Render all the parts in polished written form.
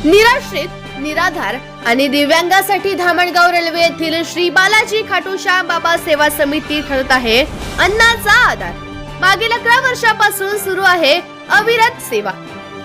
निराश्रित, निराधार आणि दिव्यांगासाठी धामणगाव रेल्वे येथील श्री बालाजी खाटूश्याम बाबा सेवा समिती ठरत आहे अन्नाचा आधार। मागील 11 वर्षापासून सुरू आहे अविरत सेवा।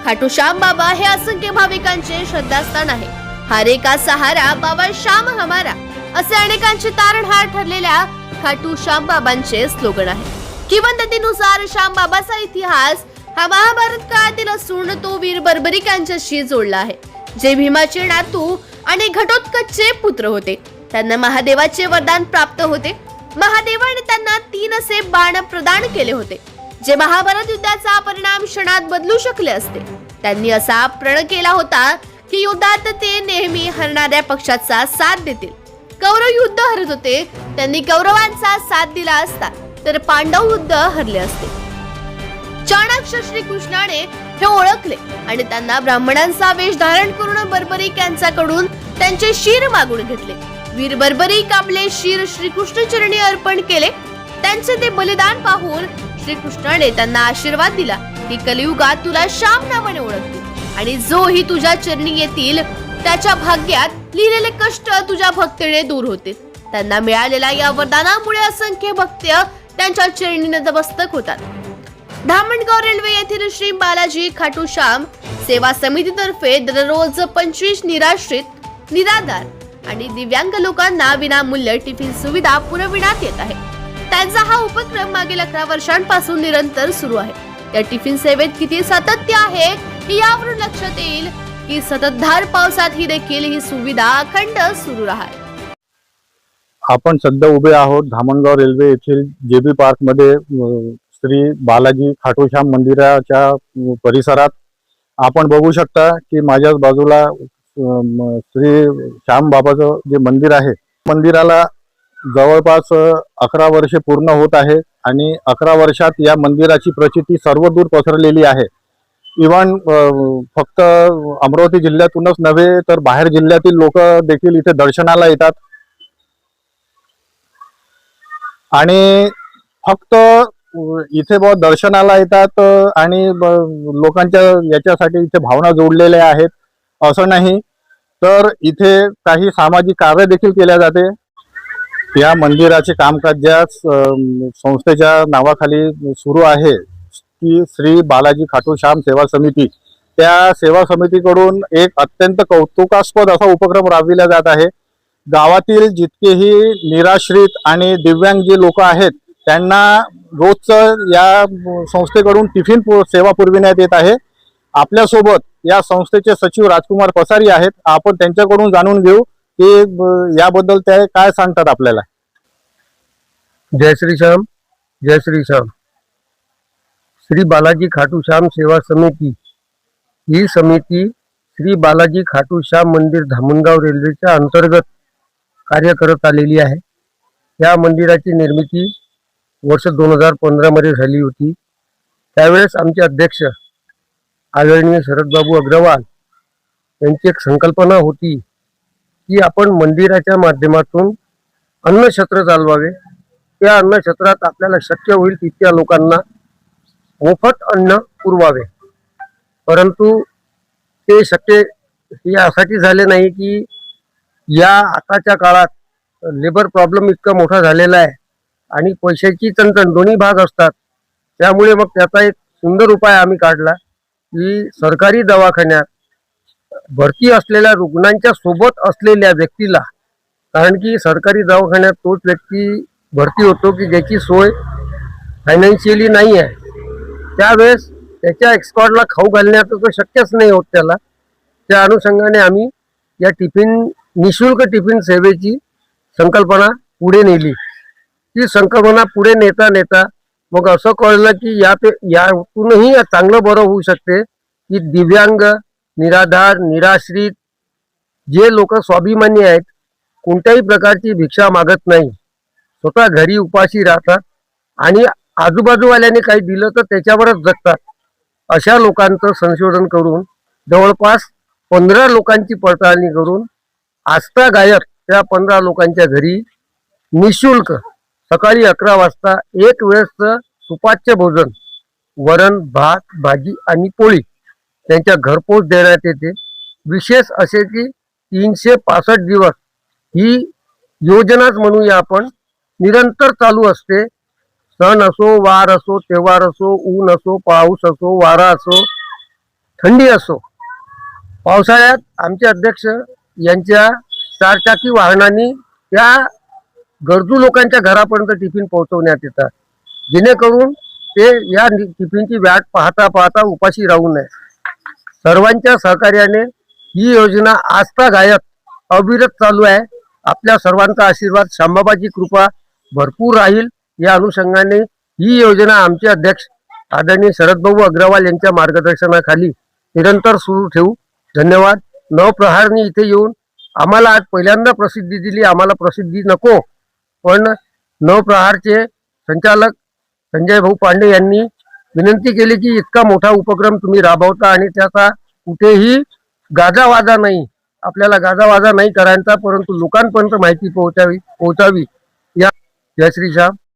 खाटूश्याम बाबा हे असंख्य भाविकांचे श्रद्धास्थान आहे। हरे का सहारा बाबा श्याम हमारा असे अनेकांचे तारणहार ठरलेल्या खाटूश्याम बाबांचे स्लोगन आहे। किंवदंतीनुसार श्याम बाबाचा इतिहास हा महाभारत काळातील असून तो वीर बर्बरिकांच्याशी जोडला आहे, जे भीमाचे नातू आणि घटोत्कचचे पुत्र होते। त्यांना महादेवाचे वरदान प्राप्त होते। महादेवाने त्यांना 3 असे बाण प्रदान केले होते, जे महाभारत युद्धाचा परिणाम क्षणात बदलू शकले असते। त्यांनी असा प्रण केला होता की युद्धात ते नेहमी हरणाऱ्या पक्षाचा साथ देतील। कौरव युद्ध हरत होते, त्यांनी कौरवांचा साथ दिला असता तर पांडव युद्ध हरले असते। चाणक्य श्री कृष्णाने हे ओळखले आणि त्यांना ब्राह्मणांचा वेश धारण करून बर्बरिक यांच्याकडून त्यांचे शीर मागून घेतले। वीर बर्बरिक आपले शीर श्रीकृष्ण चरणी अर्पण केले। त्यांचे ते बलिदान पाहून श्रीकृष्णाने त्यांना आशीर्वाद दिला की कलियुगात तुला श्याम नावाने ओळखतील आणि जो ही तुझ्या चरणी येतील त्याच्या भाग्यात लिहिलेले कष्ट तुझ्या भक्तीने दूर होतील। त्यांना मिळालेल्या या वरदानामुळे असंख्य भक्त त्यांच्या चरणी नतमस्तक होतात। धामणगाव रेल्वे येथील श्री बालाजी खाटूश्याम सेवा समितीतर्फे दररोज 25 निराश्रित, निराधार आणि दिव्यांग लोकांना विनामूल्य टिफिन सुविधा पुरविण्यात येत आहे। त्यांचा हा उपक्रम मागील 11 वर्षांपासून निरंतर सुरू आहे। या टिफिन सेवेत किती सातत्य आहे हे यावरून लक्षात येईल की सततधार पावसात ही देखील ही सुविधा अखंड सुरू राहते। आपण सध्या उभे आहोत धामणगाव रेल्वे येथील जेबी पार्क मध्ये श्री बालाजी खाटूश्याम मंदिराच्या परिसरात। आपण बघू शकता की माझ्याच बाजूला श्री श्याम बाबाचं जे मंदिर आहे, मंदिराला जवळपास 11 वर्षे पूर्ण होत आहे आणि 11 वर्षात या मंदिराची प्रचिती सर्वदूर पसरलेली आहे। इव्हन फक्त अमरावती जिल्ह्यातूनच नव्हे तर बाहेर जिल्ह्यातील लोक देखील इथे दर्शनाला येतात आणि फक्त इथे दर्शनाला येतात आणि लोकांच्या याच्यासाठी इथे भावना जोडलेल्या आहेत असं नाही, तर इथे काही सामाजिक कार्य देखील केल्या जाते। या मंदिराचे कामकाज ज्या संस्थेच्या नावाखाली सुरू आहे की श्री बालाजी खाटूश्याम सेवा समिती, त्या सेवा समितीकडून एक अत्यंत कौतुकास्पद असा उपक्रम राबविला जात आहे। गावातील जितकेही निराश्रित आणि दिव्यांग जे लोक आहेत त्यांना रोजचं या संस्थेकडून टिफिन सेवा पुरविण्यात येत आहे। आपल्यासोबत या संस्थेचे सचिव राजकुमार पसारी आहेत। आपण त्यांच्याकडून जाणून घेऊ की याबद्दल ते काय सांगतात आपल्याला। जय श्री श्याम, जय श्री श्याम। श्री बालाजी खाटूश्याम सेवा समिती ही समिती श्री बालाजी खाटूश्याम मंदिर धामणगाव रेल्वेच्या अंतर्गत कार्य करत आलेली आहे। या मंदिराची निर्मिती वर्ष 2015 मध्ये झाली होती। त्यावेळेस आमचे अध्यक्ष आदरणीय शरदबाबू अग्रवाल यांची एक संकल्पना होती की आपण मंदिराच्या माध्यमातून अन्नछत्र चालवावे। त्या अन्नछत्रात आपल्याला शक्य होईल तितक्या लोकांना मोफत अन्न पुरवावे, परंतु ते शक्य यासाठी झाले नाही की या आताच्या काळात लेबर प्रॉब्लेम इतका मोठा झालेला आहे आणि पैशाची चणचण दोन्ही भाग असतात। त्यामुळे मग त्याचा एक सुंदर उपाय आम्ही काढला की सरकारी दवाखान्यात भरती असलेल्या रुग्णांच्या सोबत असलेल्या व्यक्तीला, कारण की सरकारी दवाखान्यात तोच व्यक्ती भरती होतो की ज्याची सोय फायनान्शियली नाही आहे, त्यावेळेस त्याच्या एक्सकॉर्डला खाऊ घालण्याचं तर शक्यच नाही होत त्याला। त्या अनुषंगाने आम्ही या निशुल्क टिफिन सेवेची संकल्पना पुढे नेली। ती संकल्पना पुढे नेता नेता मग असं कळलं की यातूनही चांगलं बरं होऊ शकते की दिव्यांग, निराधार, निराश्रित जे लोक स्वाभिमानी आहेत, कोणत्याही प्रकारची भिक्षा मागत नाही, स्वतः घरी उपाशी राहतात आणि आजूबाजूवाल्याने काही दिलं तर त्याच्यावरच जगतात, अशा लोकांचं संशोधन करून जवळपास 15 लोकांची पडताळणी करून आस्थागायक त्या 15 लोकांच्या घरी निशुल्क सकाळी 11 वाजता एक वेळचं सुपाच्य भोजन, वरण, भात, भाजी आणि पोळी त्यांच्या घरपोच देण्यात येते। विशेष असे की 365 दिवस ही योजनाच म्हणूया आपण निरंतर चालू असते. सण असो, वार असो, त्योहार असो, ऊन असो, पाऊस असो, वारा असो, थंडी असो. पावसाळ्यात आमचे अध्यक्ष यांच्या चारचाकी वाहनांनी त्या गरजू लोकांच्या घरापर्यंत टिफिन पोहोचवण्यात येतात, जेणेकरून ते या टिफिनची वाट पाहता पाहता उपाशी राहू नये. सर्वांच्या सहकार्याने ही योजना आजतागायत अविरत चालू आहे. आपल्या सर्वांचा आशीर्वाद, शांबाबाची कृपा भरपूर राहील. या अनुषंगाने ही योजना आमचे अध्यक्ष आदरणीय शरदभाऊ अग्रवाल यांच्या मार्गदर्शनाखाली निरंतर सुरू ठेवू. धन्यवाद. नवप्रहारनी इथे येऊन आम्हाला आज पहिल्यांदा प्रसिद्धी दिली. आम्हाला प्रसिद्धी नको, पण नवप्रहारचे संचालक संजय भाऊ पांडे यांनी विनंती केली की इतका मोठा उपक्रम तुम्ही राबवता आणि त्याचा कुठेही गाजावाजा नाही, आपल्याला गाजावाजा नाही करायचा, परंतु लोकांपर्यंत माहिती पोहोचावी. या जय श्री श्याम.